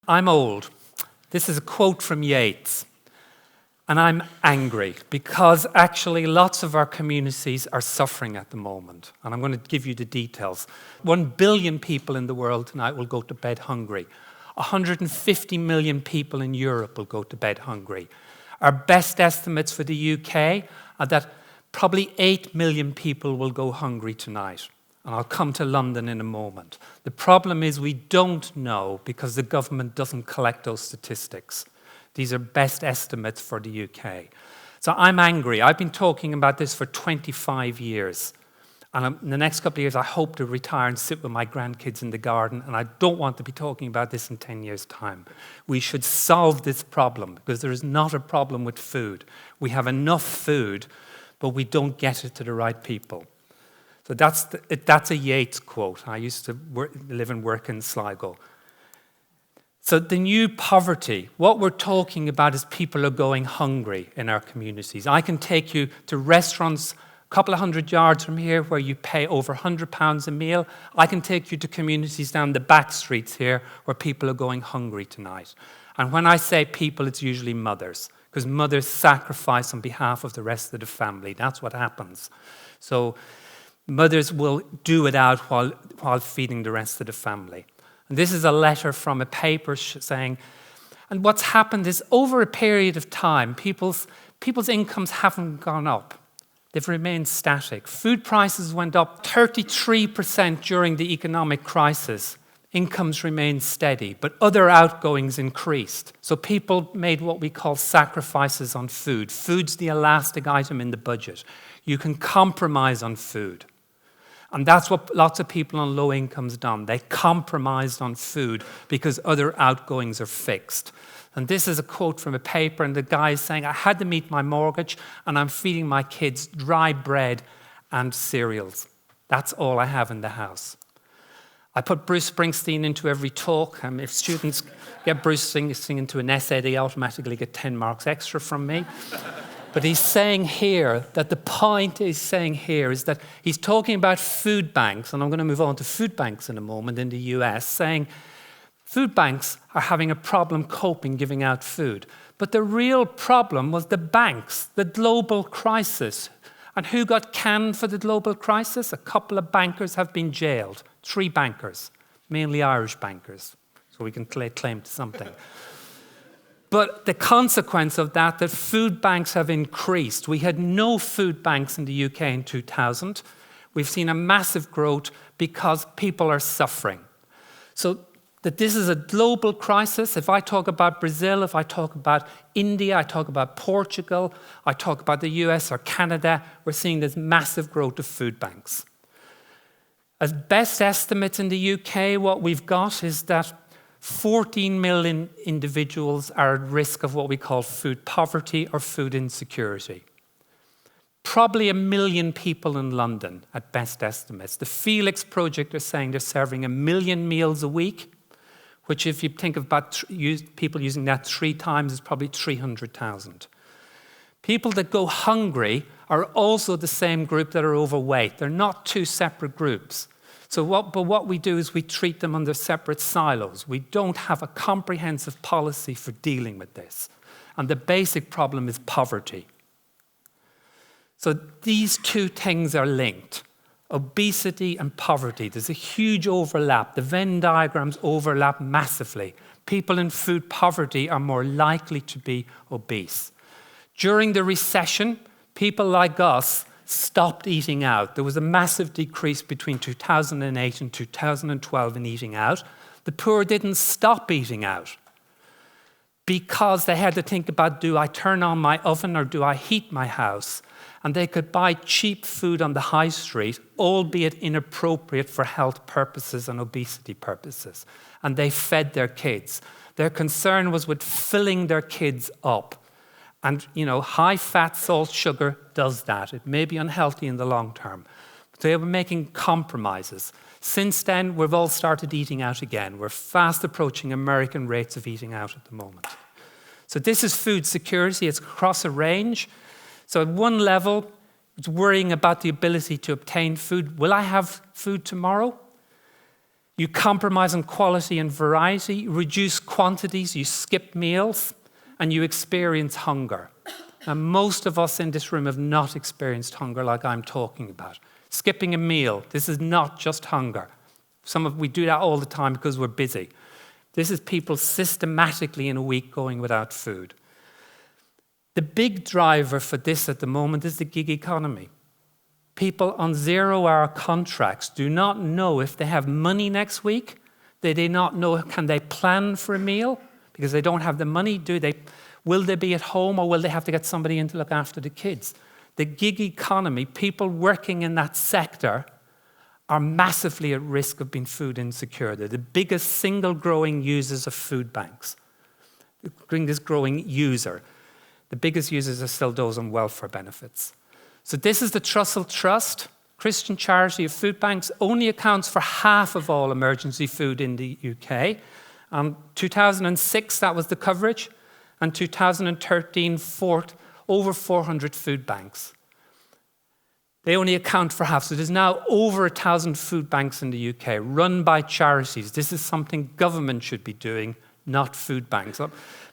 I'm old. This is a quote from Yeats. And I'm angry because actually lots of our communities are suffering at the moment. And I'm going to give you the details. 1 billion people in the world tonight will go to bed hungry. 150 million people in Europe will go to bed hungry. Our best estimates for the UK are that probably 8 million people will go hungry tonight. And I'll come to London in a moment. The problem is we don't know because the government doesn't collect those statistics. These are best estimates for the UK. So I'm angry. I've been talking about this for 25 years. And in the next couple of years, I hope to retire and sit with my grandkids in the garden. And I don't want to be talking about this in 10 years' time. We should solve this problem because there is not a problem with food. We have enough food, but we don't get it to the right people. So that's a Yeats quote. I used to live and work in Sligo. So the new poverty, what we're talking about is people are going hungry in our communities. I can take you to restaurants a couple of hundred yards from here where you pay over £100 a meal. I can take you to communities down the back streets here where people are going hungry tonight. And when I say people, it's usually mothers, because mothers sacrifice on behalf of the rest of the family. That's what happens. So mothers will do it out while feeding the rest of the family. And this is a letter from a paper saying, and what's happened is over a period of time, people's incomes haven't gone up. They've remained static. Food prices went up 33% during the economic crisis. Incomes remained steady, but other outgoings increased. So people made what we call sacrifices on food. Food's the elastic item in the budget. You can compromise on food. And that's what lots of people on low incomes done. They compromised on food because other outgoings are fixed. And this is a quote from a paper, and the guy is saying, I had to meet my mortgage, and I'm feeding my kids dry bread and cereals. That's all I have in the house. I put Bruce Springsteen into every talk. If students get Bruce Springsteen into an essay, they automatically get 10 marks extra from me. But he's saying here that the point he's saying here is that he's talking about food banks, and I'm going to move on to food banks in a moment in the US, saying food banks are having a problem coping giving out food. But the real problem was the banks, the global crisis. And who got canned for the global crisis? A couple of bankers have been jailed. 3 bankers, mainly Irish bankers, so we can claim to something. But the consequence of that food banks have increased. We had no food banks in the UK in 2000. We've seen a massive growth because people are suffering. So that this is a global crisis. If I talk about Brazil, if I talk about India, I talk about Portugal, I talk about the US or Canada, we're seeing this massive growth of food banks. As best estimates in the UK, what we've got is that 14 million individuals are at risk of what we call food poverty or food insecurity. Probably 1 million people in London at best estimates. The Felix Project are saying they're serving 1 million meals a week, which if you think about people using that 3 times is probably 300,000. People that go hungry are also the same group that are overweight. They're not 2 separate groups. But what we do is we treat them under separate silos. We don't have a comprehensive policy for dealing with this. And the basic problem is poverty. So these 2 things are linked. Obesity and poverty. There's a huge overlap. The Venn diagrams overlap massively. People in food poverty are more likely to be obese. During the recession, people like us stopped eating out. There was a massive decrease between 2008 and 2012 in eating out. The poor didn't stop eating out because they had to think about, do I turn on my oven or do I heat my house? And they could buy cheap food on the high street, albeit inappropriate for health purposes and obesity purposes. And they fed their kids. Their concern was with filling their kids up. And, high fat, salt, sugar does that. It may be unhealthy in the long term. But they were making compromises. Since then, we've all started eating out again. We're fast approaching American rates of eating out at the moment. So this is food security. It's across a range. So at one level, it's worrying about the ability to obtain food. Will I have food tomorrow? You compromise on quality and variety, reduce quantities, you skip meals, and you experience hunger. And most of us in this room have not experienced hunger like I'm talking about. Skipping a meal, this is not just hunger. We do that all the time because we're busy. This is people systematically in a week going without food. The big driver for this at the moment is the gig economy. People on 0-hour contracts do not know if they have money next week. They do not know, can they plan for a meal? Because they don't have the money, will they be at home or will they have to get somebody in to look after the kids? The gig economy, people working in that sector are massively at risk of being food insecure. They're the biggest single growing users of food banks. This growing user. The biggest users are still those on welfare benefits. So this is the Trussell Trust, Christian charity of food banks, only accounts for half of all emergency food in the UK. 2006, that was the coverage, and 2013, over 400 food banks. They only account for half. So there's now over 1,000 food banks in the UK run by charities. This is something government should be doing, not food banks.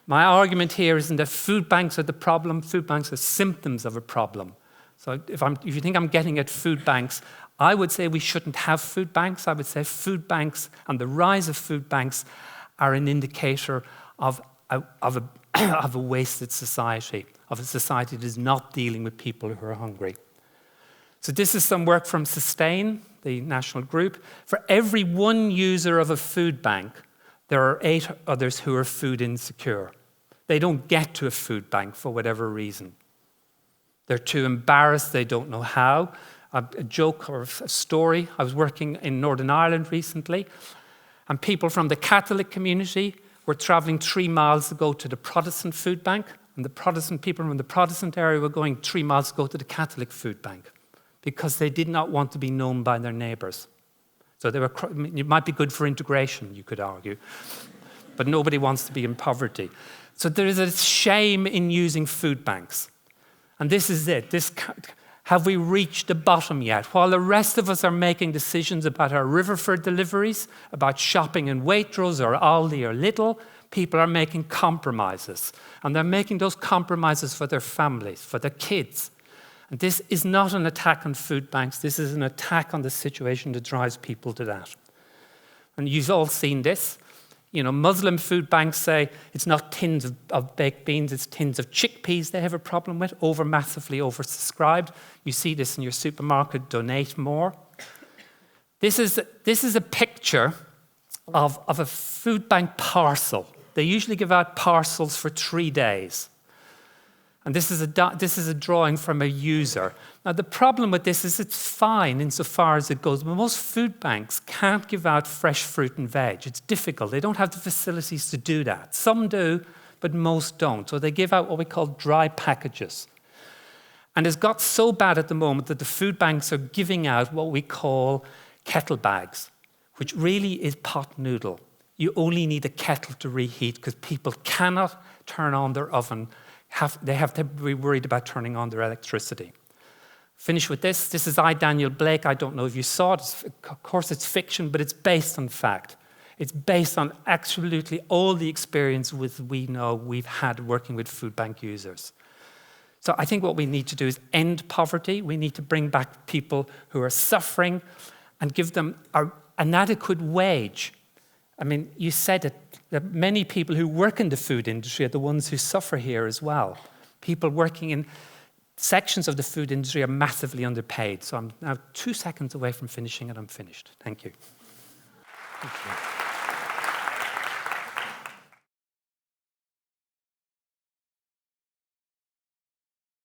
My argument here isn't that food banks are the problem. Food banks are symptoms of a problem. So if you think I'm getting at food banks, I would say we shouldn't have food banks. I would say food banks and the rise of food banks are an indicator of a wasted society, of a society that is not dealing with people who are hungry. So this is some work from Sustain, the national group. For every one user of a food bank, there are 8 others who are food insecure. They don't get to a food bank for whatever reason. They're too embarrassed, they don't know how. A joke or a story, I was working in Northern Ireland recently, and people from the Catholic community were travelling 3 miles to go to the Protestant food bank, and the Protestant people from the Protestant area were going 3 miles to go to the Catholic food bank because they did not want to be known by their neighbours. So it might be good for integration, you could argue, but nobody wants to be in poverty. So there is a shame in using food banks. And this is it. Have we reached the bottom yet? While the rest of us are making decisions about our Riverford deliveries, about shopping in Waitrose or Aldi or Lidl, people are making compromises. And they're making those compromises for their families, for their kids. And this is not an attack on food banks. This is an attack on the situation that drives people to that. And you've all seen this. You know, Muslim food banks say it's not tins of baked beans, it's tins of chickpeas they have a problem with, massively oversubscribed. You see this in your supermarket, donate more. This is a picture of a food bank parcel. They usually give out parcels for 3 days. And this is a drawing from a user. Now, the problem with this is it's fine insofar as it goes, but most food banks can't give out fresh fruit and veg. It's difficult. They don't have the facilities to do that. Some do, but most don't. So they give out what we call dry packages. And it's got so bad at the moment that the food banks are giving out what we call kettle bags, which really is pot noodle. You only need a kettle to reheat because people cannot turn on their oven. They have to be worried about turning on their electricity. Finish with this. This is I, Daniel Blake. I don't know if you saw it. Of course, it's fiction, but it's based on fact. It's based on absolutely all the experience we've had working with food bank users. So I think what we need to do is end poverty. We need to bring back people who are suffering and give them an adequate wage. I mean, you said it. That many people who work in the food industry are the ones who suffer here as well. People working in sections of the food industry are massively underpaid. So I'm now 2 seconds away from finishing and I'm finished. Thank you. Thank you.